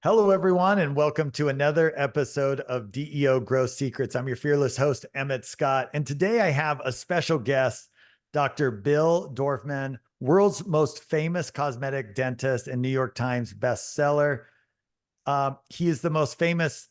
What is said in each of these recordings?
Hello, everyone, and welcome to another episode of DEO Growth Secrets. I'm your fearless host, Emmett Scott, and today I have a special guest, Dr. Bill Dorfman, world's most famous cosmetic dentist and New York Times bestseller. He is the most famous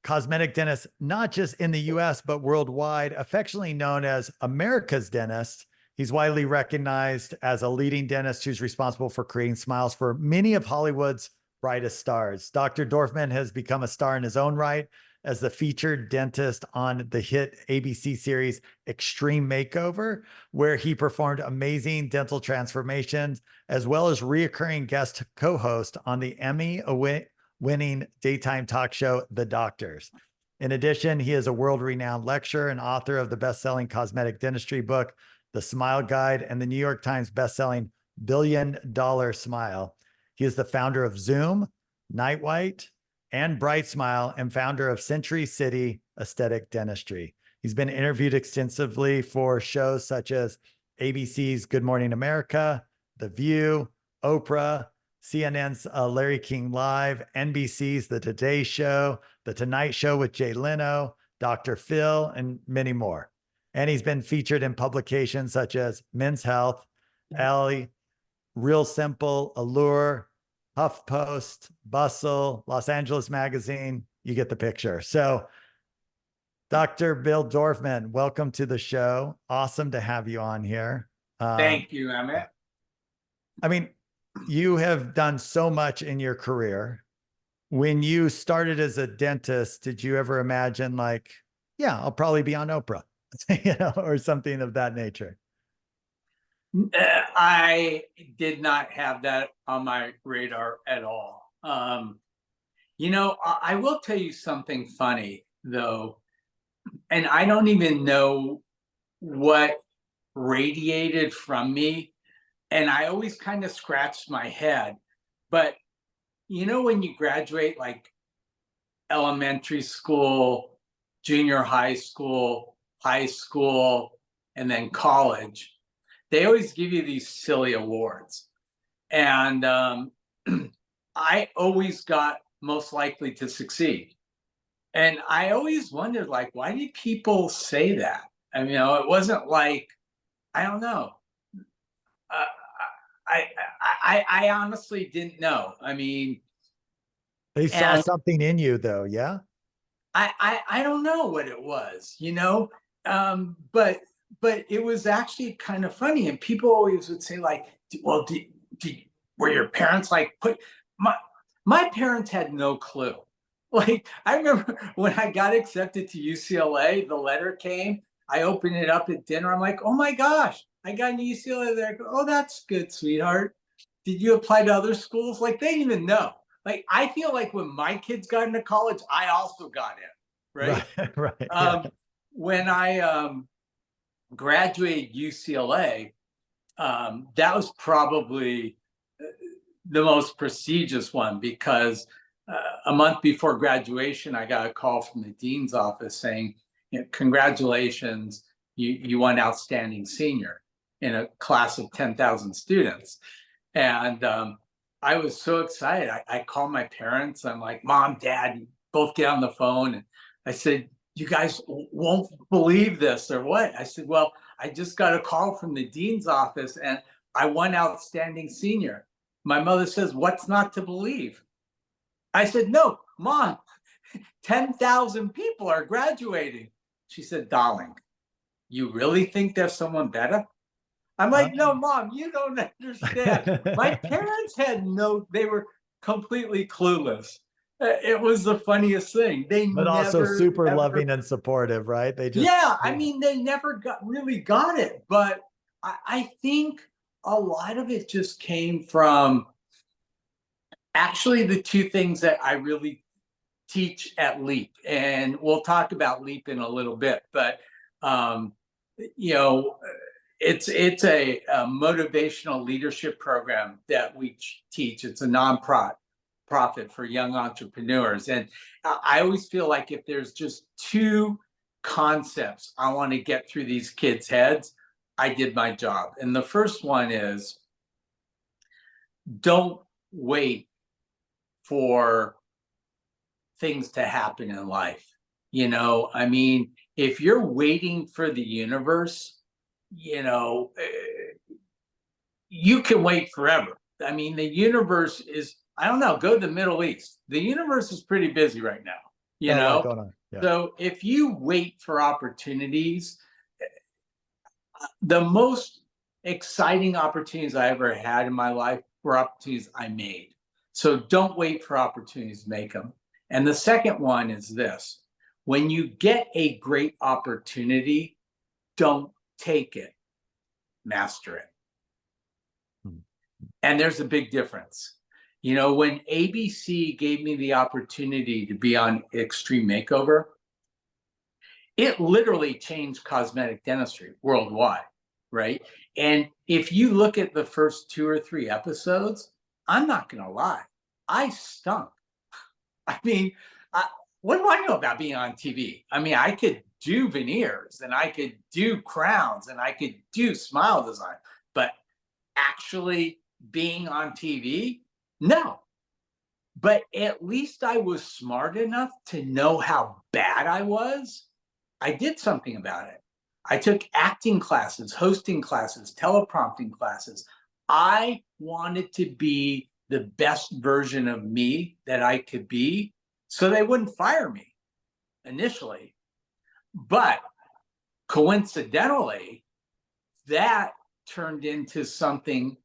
cosmetic dentist, not just in the US, but worldwide, affectionately known as America's dentist. He's widely recognized as a leading dentist who's responsible for creating smiles for many of Hollywood's brightest stars. Dr. Dorfman has become a star in his own right as the featured dentist on the hit ABC series Extreme Makeover, where he performed amazing dental transformations, as well as reoccurring guest co-host on the Emmy-winning daytime talk show, The Doctors. In addition, he is a world-renowned lecturer and author of the best-selling cosmetic dentistry book, The Smile Guide, and the New York Times bestselling $1 Billion Smile. He is the founder of Zoom, Night White, and Bright Smile, and founder of Century City Aesthetic Dentistry. He's been interviewed extensively for shows such as ABC's Good Morning America, The View, Oprah, CNN's Larry King Live, NBC's The Today Show, The Tonight Show with Jay Leno, Dr. Phil, and many more. And he's been featured in publications such as Men's Health, Elle, Real Simple, Allure, HuffPost, Bustle, Los Angeles Magazine. You get the picture. So, Dr. Bill Dorfman, welcome to the show. Awesome to have you on here. Thank you, Emmett. I mean, you have done so much in your career. When you started as a dentist, did you ever imagine like, yeah, I'll probably be on Oprah, or something of that nature? I did not have that on my radar at all. I will tell you something funny, though, and I don't even know what radiated from me, and I always kind of scratched my head. But, when you graduate like elementary school, junior high school, and then college, they always give you these silly awards. And I always got most likely to succeed. And I always wondered, like, why did people say that? I mean, it wasn't like, I don't know. I honestly didn't know. I mean, They saw something in you, though, yeah? I don't know what it was, but it was actually kind of funny. And people always would say, like, well, were your parents like my parents had no clue. Like, I remember when I got accepted to UCLA, the letter came, I opened it up at dinner. I'm like, oh my gosh, I got into UCLA. They're like, oh, that's good, sweetheart. Did you apply to other schools? Like, they didn't even know. Like, I feel like when my kids got into college, I also got in, right? Right. Yeah. When I graduated UCLA, that was probably the most prestigious one, because a month before graduation, I got a call from the dean's office saying, congratulations, you won outstanding senior in a class of 10,000 students. And I was so excited. I called my parents. I'm like, Mom, Dad, both get on the phone. And I said, you guys won't believe this, or what? I said, well, I just got a call from the dean's office and I won outstanding senior. My mother says, what's not to believe? I said, no, Mom, 10,000 people are graduating. She said, darling, you really think there's someone better? I'm like, no, Mom, you don't understand. My parents had they were completely clueless. It was the funniest thing. But also super loving and supportive, right? They just, I mean, they never really got it. But I think a lot of it just came from actually the two things that I really teach at LEAP. And we'll talk about LEAP in a little bit. But, it's a motivational leadership program that we teach. It's a nonprofit for young entrepreneurs. And I always feel like if there's just two concepts I want to get through these kids' heads, I did my job. And the first one is, don't wait for things to happen in life. You know, I mean, if you're waiting for the universe, you know, you can wait forever. I mean, the universe is, I don't know, go to the Middle East. The universe is pretty busy right now, you Got a lot know? going on. Yeah. So if you wait for opportunities, the most exciting opportunities I ever had in my life were opportunities I made. So don't wait for opportunities, make them. And the second one is this: when you get a great opportunity, don't take it, master it. Hmm. And there's a big difference. You know, when ABC gave me the opportunity to be on Extreme Makeover, it literally changed cosmetic dentistry worldwide, right? And if you look at the first 2 or 3 episodes, I'm not going to lie, I stunk. I mean, what do I know about being on TV? I mean, I could do veneers and I could do crowns and I could do smile design, but actually being on TV, no. But at least I was smart enough to know how bad I was. I did something about it. I took acting classes, hosting classes, teleprompting classes. I wanted to be the best version of me that I could be so they wouldn't fire me initially. But coincidentally, that turned into something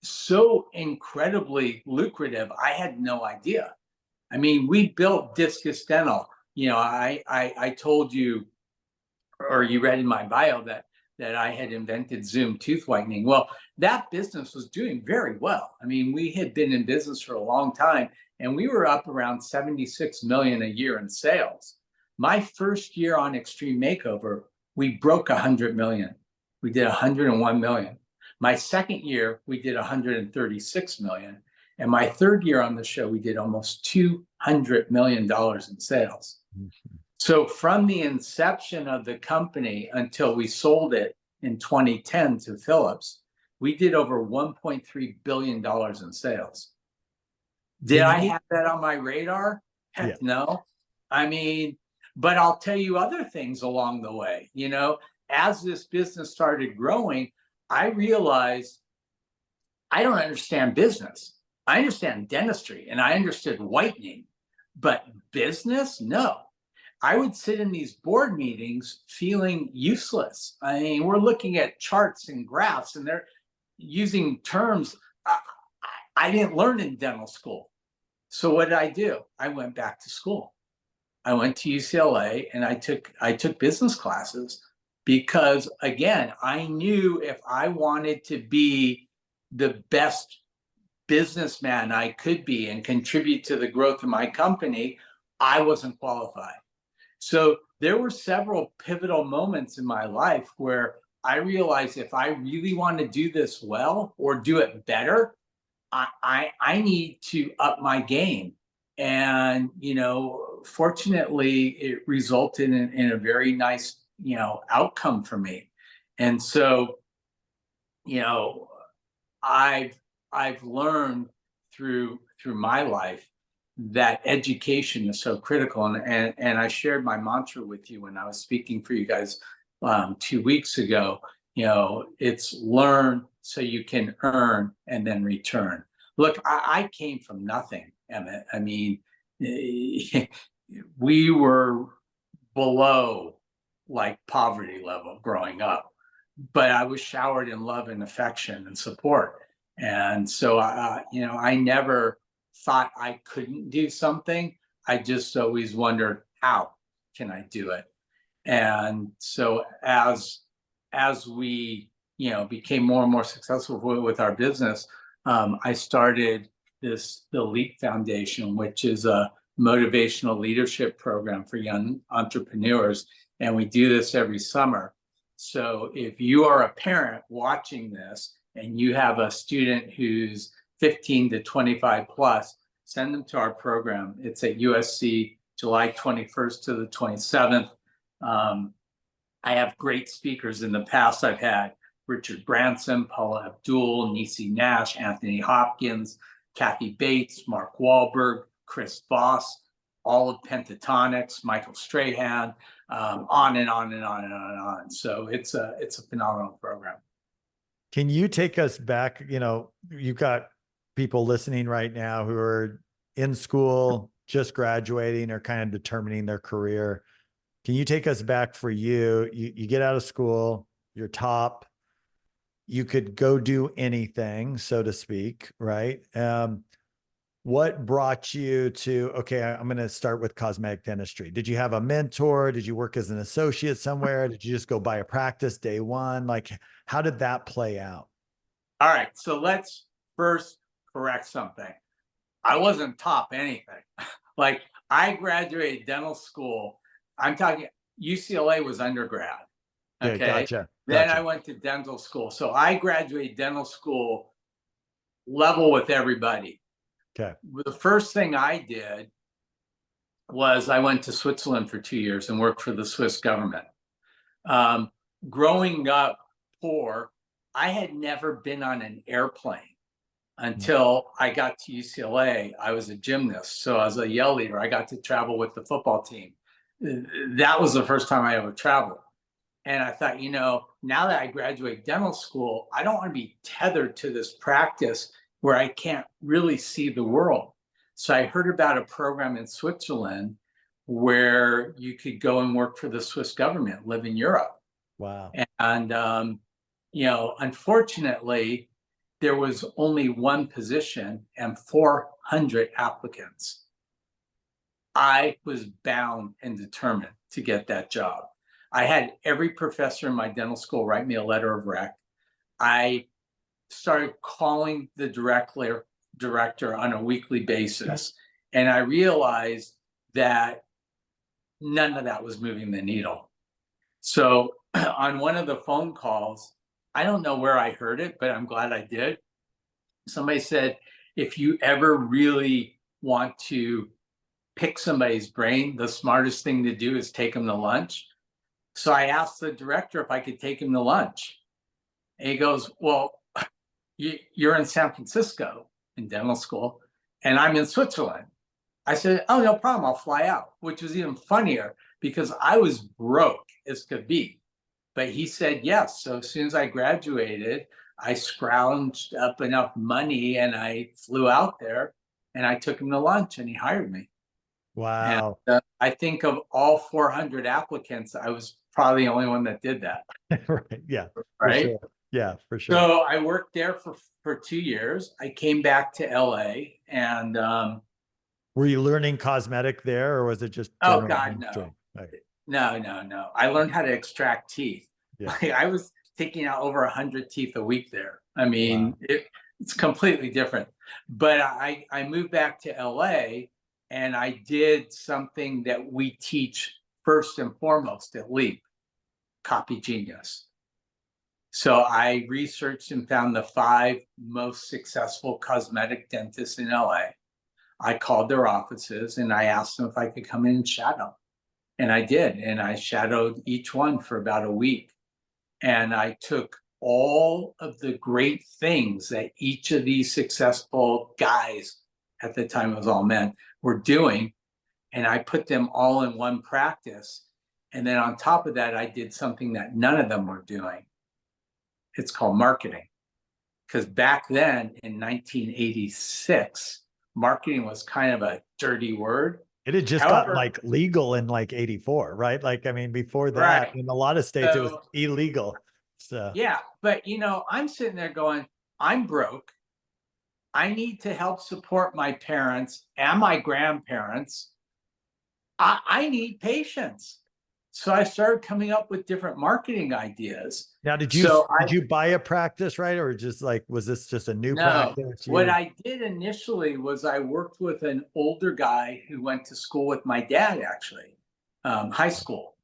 so incredibly lucrative. I had no idea. I mean, we built Discus Dental. You know, I told you, or you read in my bio, that I had invented Zoom tooth whitening. Well, that business was doing very well. I mean, we had been in business for a long time, and we were up around 76 million a year in sales. My first year on Extreme Makeover, we broke 100 million. We did 101 million. My second year, we did 136 million. And my third year on the show, we did almost $200 million in sales. Mm-hmm. So from the inception of the company until we sold it in 2010 to Philips, we did over $1.3 billion in sales. Did I have that on my radar? Heck, yeah. No. I mean, but I'll tell you other things along the way. You know, as this business started growing, I realized I don't understand business. I understand dentistry and I understood whitening, but business, no. I would sit in these board meetings feeling useless. I mean, we're looking at charts and graphs and they're using terms I didn't learn in dental school. So what did I do? I went back to school. I went to UCLA and I took business classes because, again, I knew if I wanted to be the best businessman I could be and contribute to the growth of my company, I wasn't qualified. So there were several pivotal moments in my life where I realized if I really want to do this well or do it better, I need to up my game. And, you know, fortunately, it resulted in a very nice, you know, outcome for me. And so, you know, I've learned through my life that education is so critical. And I shared my mantra with you when I was speaking for you guys 2 weeks ago. You know, it's learn so you can earn and then return. Look, I came from nothing, Emmett. I mean, we were below like poverty level growing up, but I was showered in love and affection and support. And so, you know, I never thought I couldn't do something. I just always wondered, how can I do it? And so as we, you know, became more and more successful with our business, I started the LEAP Foundation, which is a motivational leadership program for young entrepreneurs. And we do this every summer. So if you are a parent watching this and you have a student who's 15 to 25 plus, send them to our program. It's at USC, July 21st to the 27th. I have great speakers in the past. I've had Richard Branson, Paula Abdul, Niecy Nash, Anthony Hopkins, Kathy Bates, Mark Wahlberg, Chris Voss. all of Pentatonics, Michael Strahan, on and on and on and on and on. So it's a phenomenal program. Can you take us back? You know, you've got people listening right now who are in school, just graduating, or kind of determining their career. Can you take us back for you? You get out of school, you're top, you could go do anything, so to speak, right? What brought you to, okay, I'm going to start with cosmetic dentistry? Did you have a mentor? Did you work as an associate somewhere? Did you just go buy a practice day one? Like, how did that play out? All right, so let's first correct something. I wasn't top anything. Like, I graduated dental school. I'm talking UCLA was undergrad. Okay, Okay. gotcha. Then I went to dental school. So I graduated dental school level with everybody. Okay. The first thing I did was I went to Switzerland for 2 years and worked for the Swiss government. Growing up poor, I had never been on an airplane until I got to UCLA. I was a gymnast, so as a yell leader, I got to travel with the football team. That was the first time I ever traveled. And I thought, now that I graduate dental school, I don't want to be tethered to this practice where I can't really see the world. So I heard about a program in Switzerland where you could go and work for the Swiss government, live in Europe. Wow. And, unfortunately, there was only one position and 400 applicants. I was bound and determined to get that job. I had every professor in my dental school write me a letter of rec. I started calling the director on a weekly basis. And I realized that none of that was moving the needle. So on one of the phone calls, I don't know where I heard it, but I'm glad I did. Somebody said, if you ever really want to pick somebody's brain, the smartest thing to do is take them to lunch. So I asked the director if I could take him to lunch. And he goes, well, you're in San Francisco in dental school, and I'm in Switzerland. I said, oh, no problem. I'll fly out, which was even funnier because I was broke as could be. But he said yes. So as soon as I graduated, I scrounged up enough money and I flew out there and I took him to lunch and he hired me. Wow. And I think of all 400 applicants, I was probably the only one that did that. Right. Yeah. Right. For sure. Yeah, for sure. So I worked there for 2 years. I came back to LA and were you learning cosmetic there, or was it just oh general God, dentistry? no. No. I learned how to extract teeth. Yeah. Like, I was taking out over 100 teeth a week there. I mean, Wow. it's completely different. But I moved back to LA and I did something that we teach first and foremost at LEAP, Copy Genius. So I researched and found the 5 most successful cosmetic dentists in LA. I called their offices and I asked them if I could come in and shadow. And I did. And I shadowed each one for about a week. And I took all of the great things that each of these successful guys, at the time it was all men, were doing, and I put them all in one practice. And then on top of that, I did something that none of them were doing. It's called marketing. Because back then in 1986, marketing was kind of a dirty word. It had just got like legal in like 84, right? Like, I mean, before that, right. in a lot of states, it was illegal. So yeah, but I'm sitting there going, I'm broke. I need to help support my parents and my grandparents. I need patience. So I started coming up with different marketing ideas. now, did you buy a practice, right? Or just like, was this just a new practice? What I did initially was I worked with an older guy who went to school with my dad, actually, high school.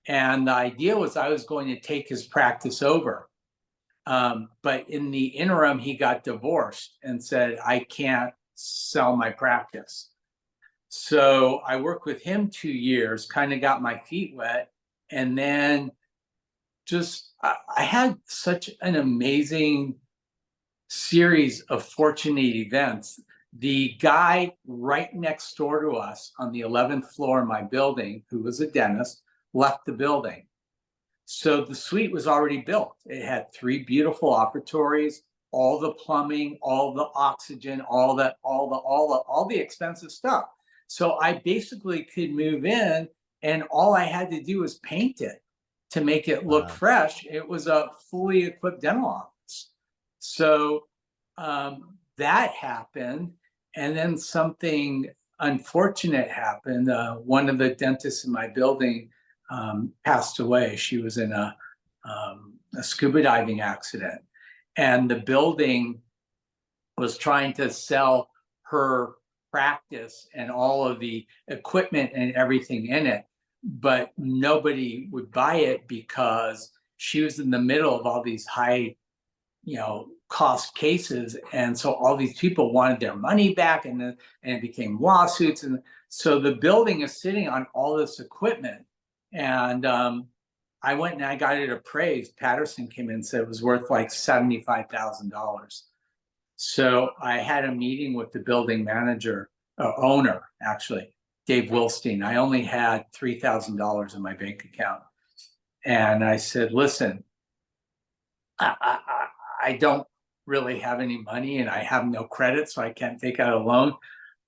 And the idea was I was going to take his practice over. But in the interim, he got divorced and said, I can't sell my practice. So I worked with him 2 years, kind of got my feet wet. And then I had such an amazing series of fortunate events The guy right next door to us on the 11th floor in my building, who was a dentist, left the building. So the suite was already built. It had 3 beautiful operatories, all the plumbing, all the oxygen, all the expensive stuff. So I basically could move in, and all I had to do was paint it to make it look fresh. It was a fully equipped dental office. So that happened, and then something unfortunate happened. One of the dentists in my building passed away. She was in a scuba diving accident, and the building was trying to sell her practice and all of the equipment and everything in it, but nobody would buy it because she was in the middle of all these high, cost cases, and so all these people wanted their money back, and it became lawsuits, and so the building is sitting on all this equipment. And I went and I got it appraised. Patterson came in and said it was worth like $75,000. So I had a meeting with the building manager, owner, actually, Dave Wilstein. I only had $3,000 in my bank account. And I said, listen, I don't really have any money, and I have no credit, so I can't take out a loan,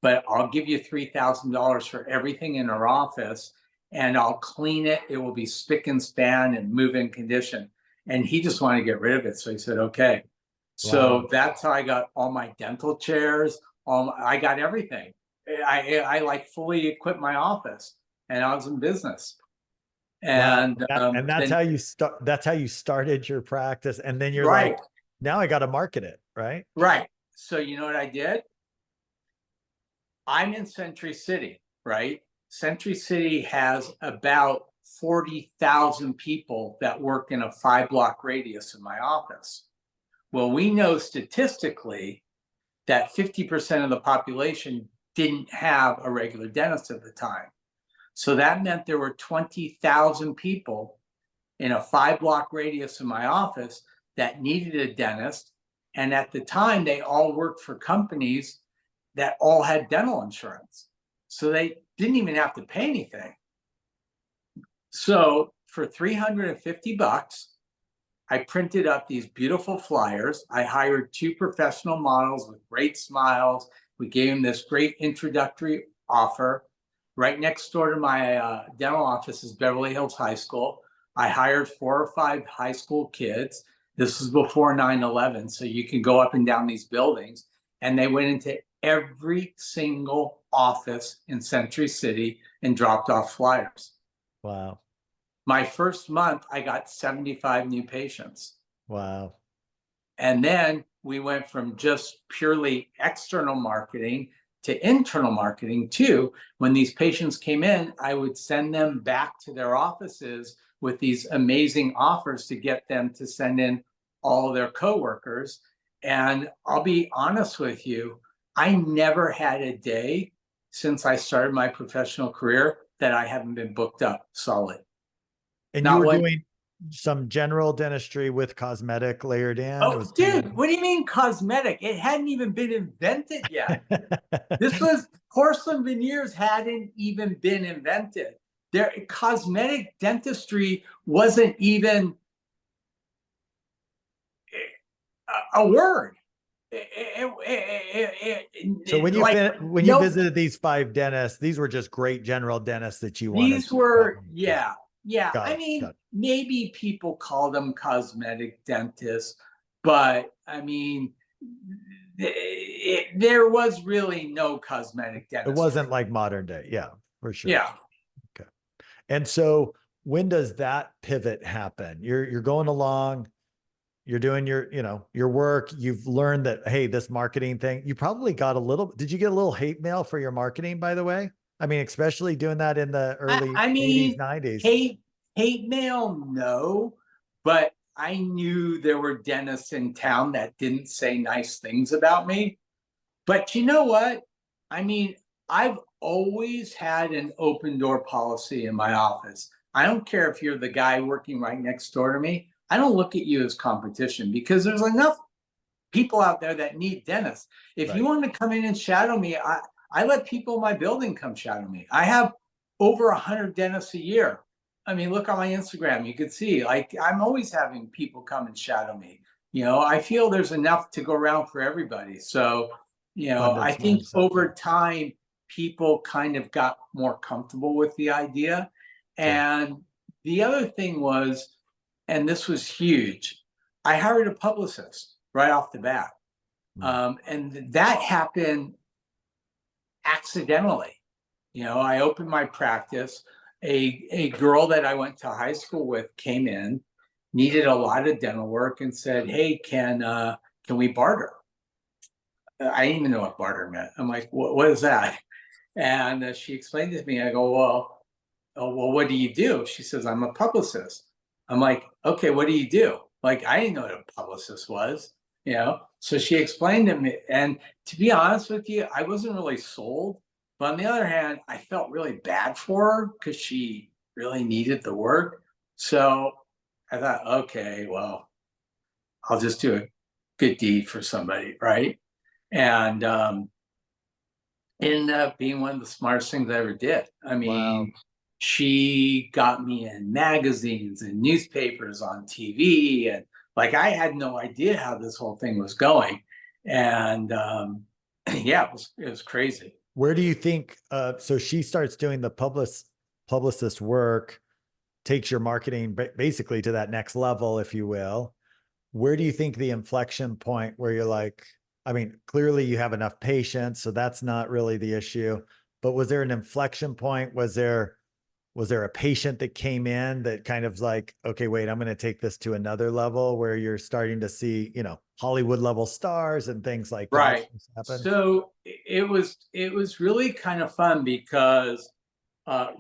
but I'll give you $3,000 for everything in our office, and I'll clean it. It will be spick and span and move-in condition. And he just wanted to get rid of it. So he said, okay. So that's how I got all my dental chairs. I got everything. I like fully equipped my office, and I was in business. And that's how you start. That's how you started your practice. And then you're right. like, now I got to market it, right? Right. So you know what I did? I'm in Century City, right? Century City has about 40,000 people that work in a 5-block radius of my office. Well, we know statistically that 50% of the population didn't have a regular dentist at the time. So that meant there were 20,000 people in a 5-block radius of my office that needed a dentist. And at the time, they all worked for companies that all had dental insurance. So they didn't even have to pay anything. So for $350, I printed up these beautiful flyers. I hired 2 professional models with great smiles. We gave them this great introductory offer. Right next door to my dental office is Beverly Hills High School. I hired 4 or 5 high school kids. This was before 9/11, so you can go up and down these buildings. And they went into every single office in Century City and dropped off flyers. Wow. My first month, I got 75 new patients. Wow. And then we went from just purely external marketing to internal marketing too. When these patients came in, I would send them back to their offices with these amazing offers to get them to send in all their coworkers. And I'll be honest with you, I never had a day since I started my professional career that I haven't been booked up solid. And you were doing some general dentistry with cosmetic layered in? Oh, dude, what do you mean cosmetic? It hadn't even been invented yet. This was porcelain veneers hadn't even been invented. Cosmetic dentistry wasn't even a word. So when you visited these 5 dentists, these were just great general dentists that you wanted. These were, yeah. I mean, maybe people call them cosmetic dentists, but I mean, there was really no cosmetic dentistry. It wasn't like modern day. Yeah, for sure. Yeah. Okay. And so when does that pivot happen? You're going along, you're doing your work. You've learned that, hey, this marketing thing, you probably got did you get a little hate mail for your marketing, by the way? I mean, especially doing that in the early 80s, 90s. Hate mail, no, but I knew there were dentists in town that didn't say nice things about me. But you know what? I mean, I've always had an open door policy in my office. I don't care if you're the guy working right next door to me. I don't look at you as competition because there's enough people out there that need dentists. If you want to come in and shadow me, I let people in my building come shadow me. I have over 100 dentists a year. I mean, look on my Instagram, you could see, like, I'm always having people come and shadow me. You know, I feel there's enough to go around for everybody. So, you know, I Abundance think mindset. over time, people kind of got more comfortable with the idea. And the other thing was, and this was huge, I hired a publicist right off the bat. And that happened accidentally. You know, I opened my practice. A girl that I went to high school with came in, needed a lot of dental work, and said, "Hey, can we barter?" I didn't even know what barter meant. I'm like, what is that? And she explained it to me. I go, well, oh, well, what do you do? She says, I'm a publicist. I'm like, okay, what do you do? Like, I didn't know what a publicist was, you know? So she explained to me. And to be honest with you, I wasn't really sold. But on the other hand, I felt really bad for her because she really needed the work. So I thought, okay, well, I'll just do a good deed for somebody, right? And ended up being one of the smartest things I ever did. I mean, she got me in magazines and newspapers, on TV, and like, I had no idea how this whole thing was going. And yeah, it was crazy. Where do you think, so she starts doing the publicist work, takes your marketing basically to that next level, if you will. Where do you think the inflection point where you're like, I mean, clearly you have enough patience, so that's not really the issue, but was there an inflection point? Was there a patient that came in that kind of like, okay, wait, I'm going to take this to another level, where you're starting to see, you know, Hollywood level stars and things like that Right. happen? So it was really kind of fun because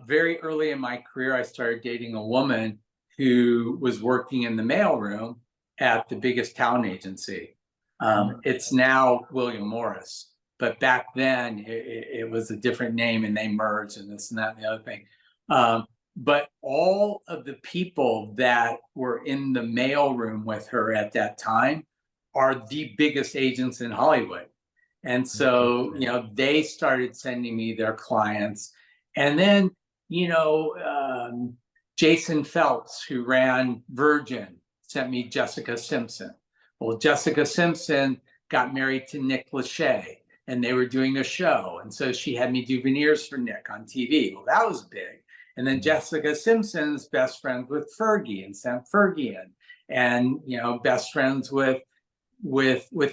very early in my career, I started dating a woman who was working in the mailroom at the biggest talent agency. It's now William Morris, but back then it was a different name, and they merged, and this and that and the other thing. But all of the people that were in the mailroom with her at that time are the biggest agents in Hollywood. And so, you know, they started sending me their clients. And then, you know, Jason Phelps, who ran Virgin, sent me Jessica Simpson. Well, Jessica Simpson got married to Nick Lachey, and they were doing a show. And so she had me do veneers for Nick on TV. Well, that was big. And then Jessica Simpson's best friends with Fergie and sent Fergie in, and, you know, best friends with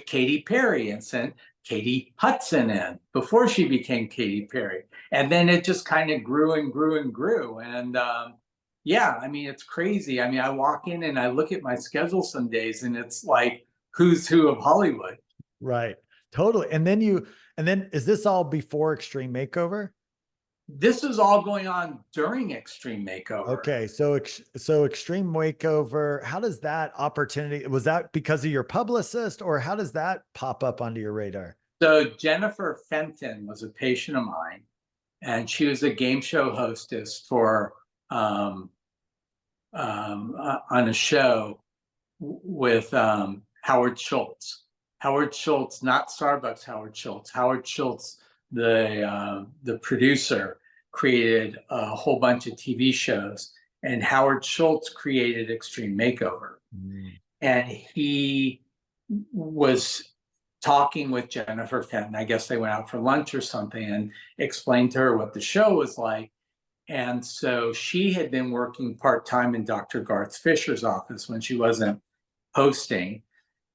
Katy Perry and sent Katie Hudson in before she became Katy Perry. And then it just kind of grew and grew and grew. And yeah, I mean, it's crazy. I mean, I walk in and I look at my schedule some days, and it's like who's who of Hollywood. Right. Totally. And then is this all before Extreme Makeover? This is all going on during Extreme Makeover. Okay. So Extreme Makeover, how does that opportunity, was that because of your publicist, or how does that pop up onto your radar? So Jennifer Fenton was a patient of mine, and she was a game show hostess for on a show with Howard Schultz. Howard Schultz, not Starbucks Howard Schultz. Howard Schultz, the producer, created a whole bunch of TV shows, and Howard Schultz created Extreme Makeover. And he was talking with Jennifer Fenton. I guess they went out for lunch or something, and explained to her what the show was like. And so she had been working part-time in Dr. Garth Fisher's office when she wasn't hosting,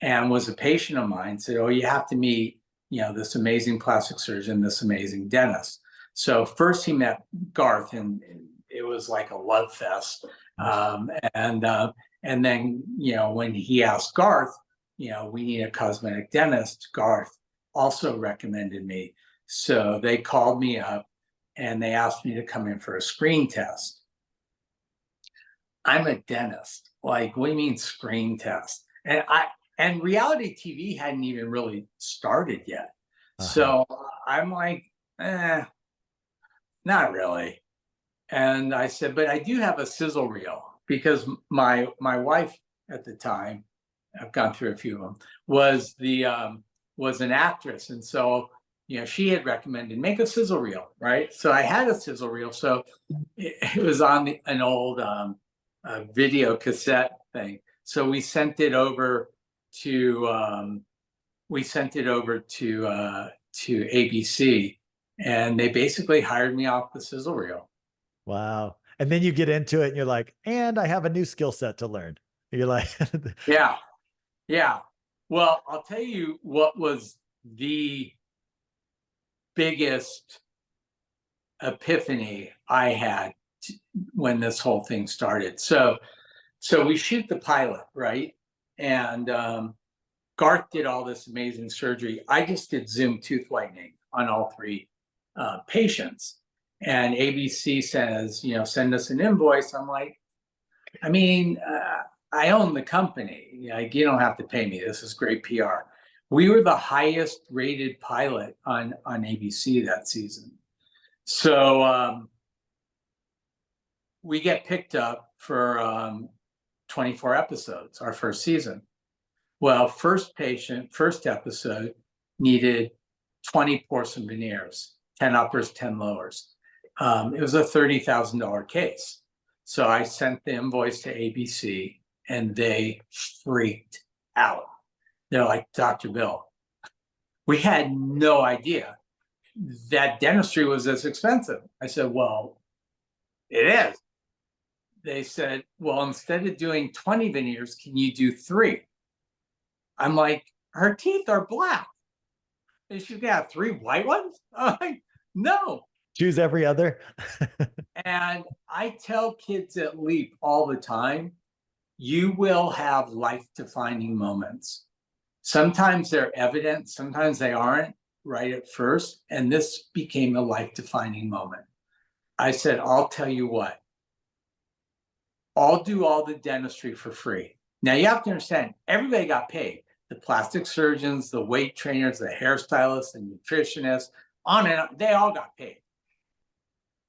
and was a patient of mine. Said, oh, you have to meet, you know, this amazing plastic surgeon, this amazing dentist. So first he met Garth, and it was like a love fest. And then, you know, when he asked Garth, you know, we need a cosmetic dentist, Garth also recommended me. So they called me up and they asked me to come in for a screen test. I'm a dentist. Like, what do you mean screen test? And reality TV hadn't even really started yet. So I'm like, not really. And I said, but I do have a sizzle reel, because my wife at the time I've gone through a few of them, was an actress. And so, she had recommended make a sizzle reel, right? So I had a sizzle reel. So it was on an old video cassette thing. So we sent it over to ABC, and they basically hired me off the sizzle reel. Wow. And then you get into it and you're like, and I have a new skill set to learn. You're like, Yeah. Yeah. Well, I'll tell you what was the biggest epiphany I had when this whole thing started. So we shoot the pilot, right? And Garth did all this amazing surgery. I just did Zoom tooth whitening on all three patients. And ABC says, send us an invoice. I'm like, I own the company. Like, you don't have to pay me. This is great PR. We were the highest rated pilot on ABC that season. So we get picked up for 24 episodes, our first season. Well, first episode needed 20 porcelain veneers, 10 uppers, 10 lowers. It was a $30,000 case. So I sent the invoice to ABC and they freaked out. They're like, Dr. Bill, we had no idea that dentistry was this expensive. I said, well, it is. They said, well, instead of doing 20 veneers, can you do 3? I'm like, her teeth are black. And she's got 3 white ones? I'm like, no. choose every other. And I tell kids at Leap all the time, you will have life-defining moments. Sometimes they're evident, sometimes they aren't right at first. And this became a life-defining moment. I said, I'll tell you what, I'll do all the dentistry for free. Now you have to understand, everybody got paid. The plastic surgeons, the weight trainers, the hairstylists, the nutritionists, on and on, they all got paid.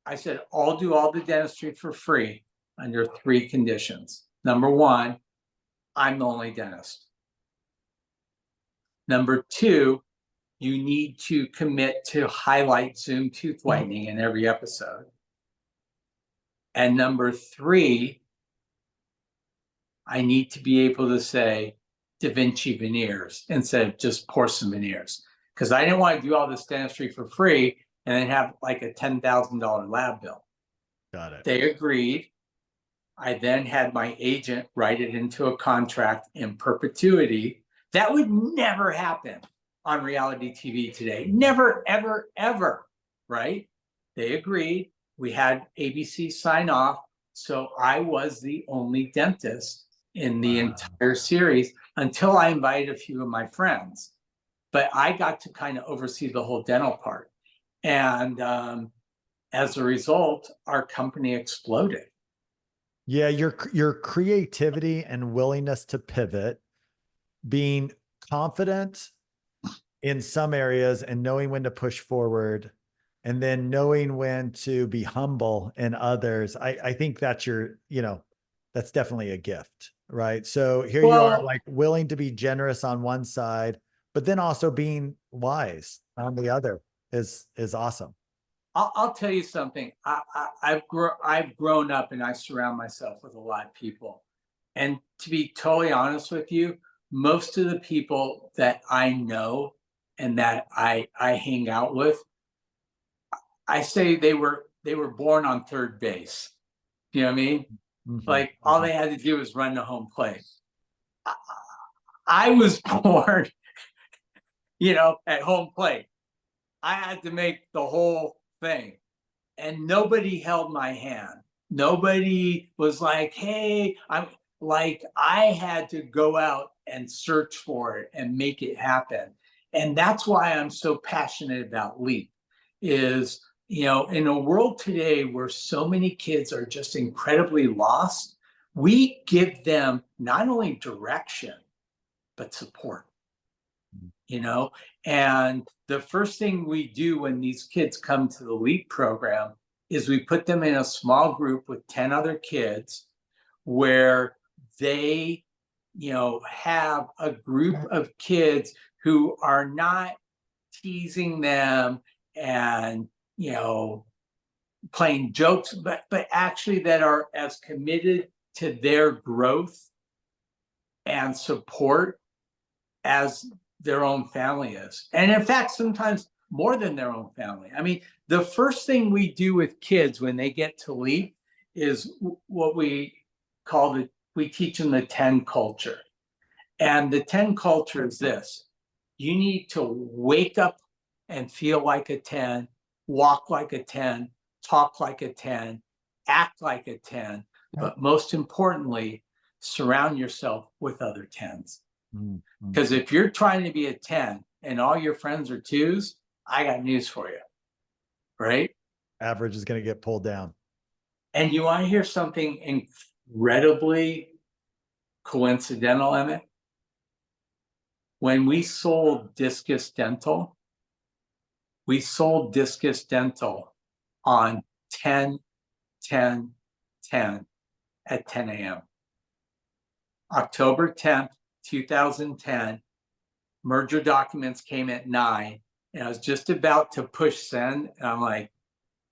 I said, I'll do all the dentistry for free under 3 conditions. Number 1, I'm the only dentist. Number 2, you need to commit to highlight Zoom tooth whitening in every episode. And number 3, I need to be able to say Da Vinci veneers instead of just porcelain veneers. Because I didn't want to do all this dentistry for free and then have like a $10,000 lab bill. Got it. They agreed. I then had my agent write it into a contract in perpetuity. That would never happen on reality TV today. Never, ever, ever, right? They agreed. We had ABC sign off. So I was the only dentist in the entire series until I invited a few of my friends. But I got to kind of oversee the whole dental part. And as a result, our company exploded. Yeah, your creativity and willingness to pivot, being confident in some areas and knowing when to push forward, and then knowing when to be humble in others. I think that's that's definitely a gift, right? So here you are, like willing to be generous on one side, but then also being wise on the other is awesome. I'll tell you something. I've grown up and I surround myself with a lot of people. And to be totally honest with you, most of the people that I know and that I hang out with, I say they were born on third base. You know what I mean? Mm-hmm. Like all they had to do was run the home plate. I was born, at home plate. I had to make the whole thing. And nobody held my hand. Nobody was like, hey, I had to go out and search for it and make it happen. And that's why I'm so passionate about Leap is, in a world today where so many kids are just incredibly lost, we give them not only direction, but support. And the first thing we do when these kids come to the LEAP program is we put them in a small group with 10 other kids where they have a group of kids who are not teasing them and, playing jokes, but actually that are as committed to their growth and support as their own family is. And in fact, sometimes more than their own family. I mean, the first thing we do with kids when they get to LEAP is what we we teach them the 10 culture. And the 10 culture is this: you need to wake up and feel like a 10, walk like a 10, talk like a 10, act like a 10, but most importantly, surround yourself with other 10s. Because if you're trying to be a 10 and all your friends are 2s, I got news for you, right? Average is going to get pulled down. And you want to hear something incredibly coincidental, Emmett? When we sold Discus Dental, we sold Discus Dental on 10, 10, 10 at 10 a.m. October 10th, 2010, merger documents came at 9, and I was just about to push send, and I'm like,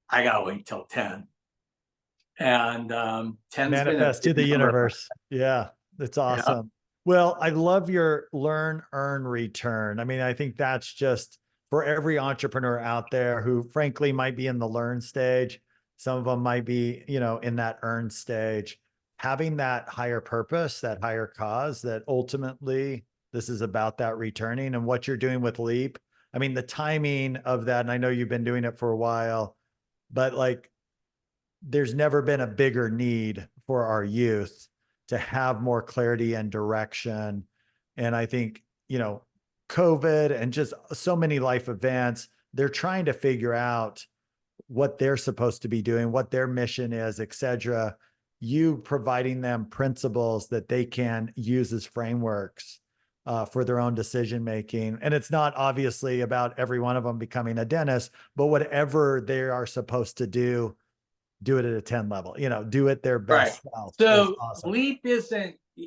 I gotta wait till 10. And 10's manifest to the universe. Yeah, that's awesome. Yeah. Well, I love your learn, earn, return. I mean, I think that's just for every entrepreneur out there who frankly might be in the learn stage. Some of them might be, in that earn stage, having that higher purpose, that higher cause, that ultimately this is about that returning. And what you're doing with LEAP, I mean, the timing of that, and I know you've been doing it for a while, but like, there's never been a bigger need for our youth to have more clarity and direction. And I think, COVID and just so many life events, they're trying to figure out what they're supposed to be doing, what their mission is, et cetera. You providing them principles that they can use as frameworks for their own decision making. And it's not obviously about every one of them becoming a dentist, but whatever they are supposed to do it at a 10 level, do it their best self. So awesome. LEAP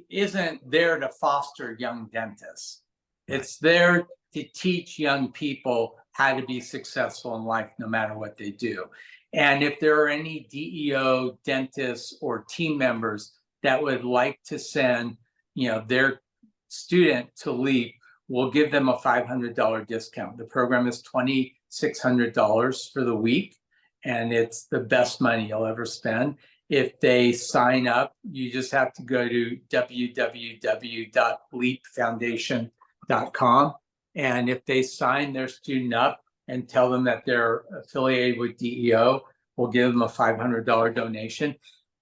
isn't there to foster young dentists. Right. It's there to teach young people how to be successful in life, no matter what they do. And if there are any DEO dentists or team members that would like to send, their student to LEAP, we'll give them a $500 discount. The program is $2,600 for the week, and it's the best money you'll ever spend. If they sign up, you just have to go to www.leapfoundation.com. And if they sign their student up and tell them that they're affiliated with DEO, we'll give them a $500 donation.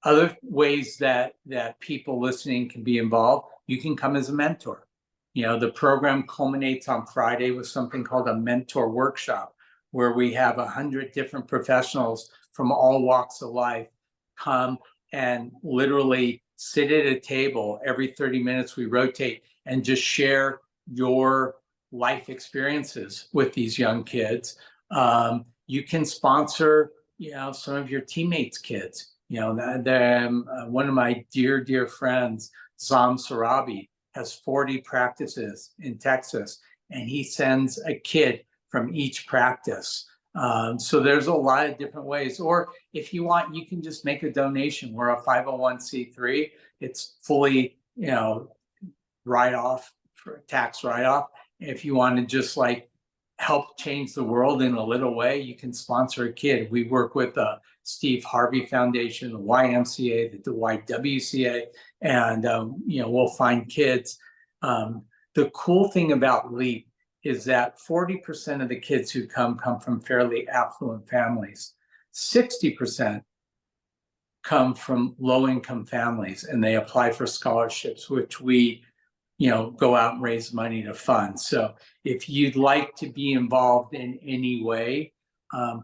Other ways that people listening can be involved, you can come as a mentor. The program culminates on Friday with something called a mentor workshop, where we have 100 different professionals from all walks of life come and literally sit at a table. Every 30 minutes we rotate and just share your life experiences with these young kids. You can sponsor, some of your teammates' kids. One of my dear friends, Zam Sarabi, has 40 practices in Texas, and he sends a kid from each practice. So there's a lot of different ways. Or if you want, you can just make a donation. We're a 501c3. It's fully, write-off, for tax write-off. If you want to just help change the world in a little way, you can sponsor a kid. We work with the Steve Harvey Foundation, the YMCA, the YWCA, and we'll find kids. The cool thing about LEAP is that 40% of the kids who come from fairly affluent families. 60% come from low-income families, and they apply for scholarships, which we, go out and raise money to fund. So if you'd like to be involved in any way,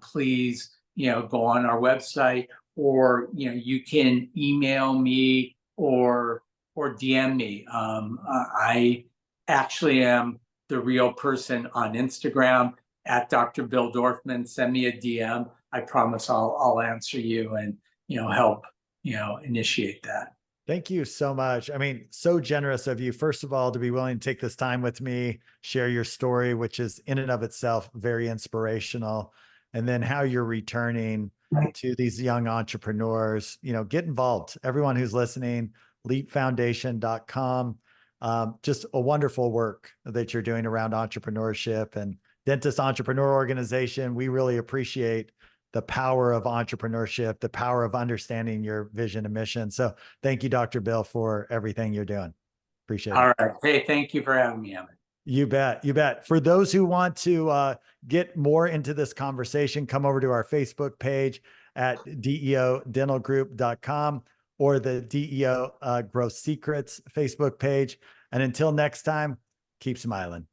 please, go on our website, or, you can email me or DM me. I actually am the real person on Instagram at Dr. Bill Dorfman. Send me a DM. I promise I'll answer you and, help, initiate that. Thank you so much. I mean, so generous of you, first of all, to be willing to take this time with me, share your story, which is in and of itself very inspirational. And then how you're returning to these young entrepreneurs, get involved. Everyone who's listening, leapfoundation.com. Just a wonderful work that you're doing around entrepreneurship and Dentist Entrepreneur Organization. We really appreciate the power of entrepreneurship, the power of understanding your vision and mission. So thank you, Dr. Bill, for everything you're doing. Appreciate it. All right. Hey, thank you for having me, Emmett. You bet. You bet. For those who want to get more into this conversation, come over to our Facebook page at deodentalgroup.com or the DEO Growth Secrets Facebook page. And until next time, keep smiling.